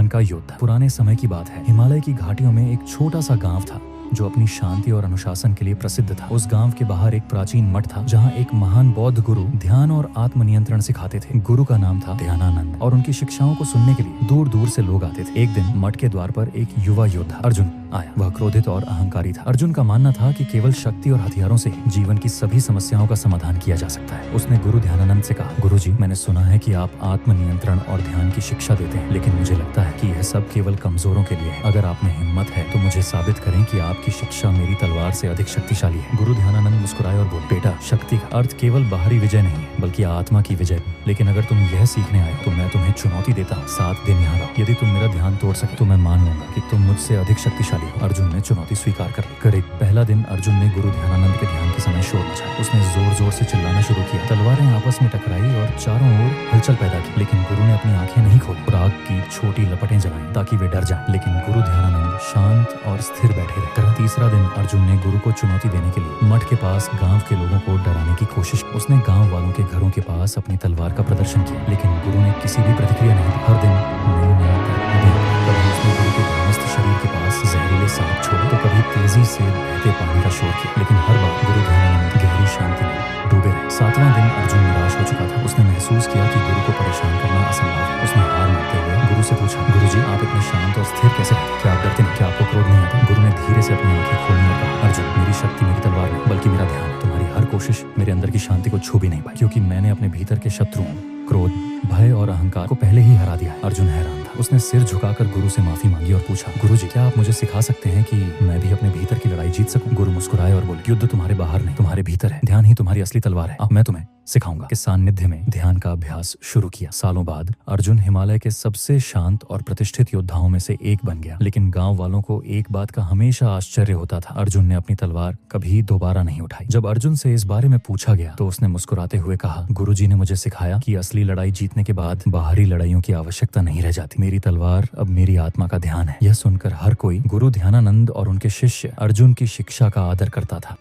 का योद्धा। पुराने समय की बात है, हिमालय की घाटियों में एक छोटा सा गांव था जो अपनी शांति और अनुशासन के लिए प्रसिद्ध था। उस गांव के बाहर एक प्राचीन मठ था जहां एक महान बौद्ध गुरु ध्यान और आत्मनियंत्रण सिखाते थे। गुरु का नाम था ध्यानानंद और उनकी शिक्षाओं को सुनने के लिए दूर दूर से लोग आते थे। एक दिन मठ के द्वार पर एक युवा योद्धा अर्जुन आया। वह क्रोधित और अहंकारी था। अर्जुन का मानना था कि केवल शक्ति और हथियारों से ही जीवन की सभी समस्याओं का समाधान किया जा सकता है। उसने गुरु ध्यानानंद से कहा, गुरुजी, मैंने सुना है कि आप आत्मनियंत्रण और ध्यान की शिक्षा देते हैं, लेकिन मुझे लगता है कि यह सब केवल कमजोरों के लिए है। अगर आप में हिम्मत है तो मुझे साबित करें कि आपकी शिक्षा मेरी तलवार से अधिक शक्तिशाली है। गुरु ध्यानानंद मुस्कुराए और बोले, बेटा, शक्ति का अर्थ केवल बाहरी विजय नहीं है बल्कि आत्मा की विजय। लेकिन अगर तुम यह सीखने आए तो मैं तुम्हें चुनौती देता हूँ। 7 दिन यहाँ रहो। यदि तुम मेरा ध्यान तोड़ सके तो मैं मान लूंगा कि तुम मुझसे अधिक शक्तिशाली हो। अर्जुन ने चुनौती स्वीकार कर ली। करीब पहला दिन अर्जुन ने गुरु ध्यानानंद के ध्यान के समय शोर मचाया। उसने जोर जोर से चिल्लाना शुरू किया। तलवारें आपस में टकराई और चारों ओर हलचल पैदा की, लेकिन गुरु ने अपनी आंखें नहीं खोली। राग की छोटी लपटें जलाई ताकि वे डर जाएं, लेकिन गुरु ध्यानानंद शांत और स्थिर बैठे रहे। तीसरा दिन अर्जुन ने गुरु को चुनौती देने के लिए मठ के पास गांव के लोगों को डराने की कोशिश की। उसने गांव वालों के घरों के पास अपनी तलवार का प्रदर्शन किया, लेकिन गुरु ने किसी भी प्रतिक्रिया नहीं दी। हर दिन नई कभी उसने गुरु के ध्यानस्थ शरीर के पास जहरीले सांप छोड़े तो कभी तेजी से बहते पानी का शोर किया, लेकिन हर बार गुरु ध्यानानंद गहरी शांति में डूबे रहे। 7वां दिन अर्जुन निराश हो चुका था। उसने महसूस किया कि गुरु को परेशान करना असंभव है। उसने हार मानते हुए गुरु से पूछा, गुरुजी, आप इतने शांत और स्थिर कैसे रहते? क्या आप डरते नहीं? क्या आपको क्रोध नहीं आता? गुरु ने धीरे से अपनी आंखें खोलने और कहा, अर्जुन, मेरी शक्ति मेरी तलवार नहीं बल्कि मेरा ध्यान। तुम्हारी हर कोशिश मेरे अंदर की शांति को छू भी नहीं पाई, क्योंकि मैंने अपने भीतर के शत्रुओं, क्रोध, भय और अहंकार को पहले ही हरा दिया है। अर्जुन हैरान था। उसने सिर झुकाकर गुरु से माफी मांगी और पूछा, गुरुजी, क्या आप मुझे सिखा सकते हैं कि मैं भी अपने भीतर की लड़ाई जीत सकूं? गुरु मुस्कुराए और बोले, युद्ध तुम्हारे बाहर नहीं, तुम्हारे भीतर है। ध्यान ही तुम्हारी असली तलवार है। अब मैं तुम्हें सिखाऊंगा। के सानिध्य में ध्यान का अभ्यास शुरू किया। सालों बाद अर्जुन हिमालय के सबसे शांत और प्रतिष्ठित योद्धाओं में से एक बन गया। लेकिन गांव वालों को एक बात का हमेशा आश्चर्य होता था, अर्जुन ने अपनी तलवार कभी दोबारा नहीं उठाई। जब अर्जुन से इस बारे में पूछा गया तो उसने मुस्कुराते हुए कहा, गुरुजी ने मुझे सिखाया कि असली लड़ाई जीतने के बाद बाहरी लड़ाइयों की आवश्यकता नहीं रह जाती। मेरी तलवार अब मेरी आत्मा का ध्यान है। यह सुनकर हर कोई गुरु ध्यानानंद और उनके शिष्य अर्जुन की शिक्षा का आदर करता था।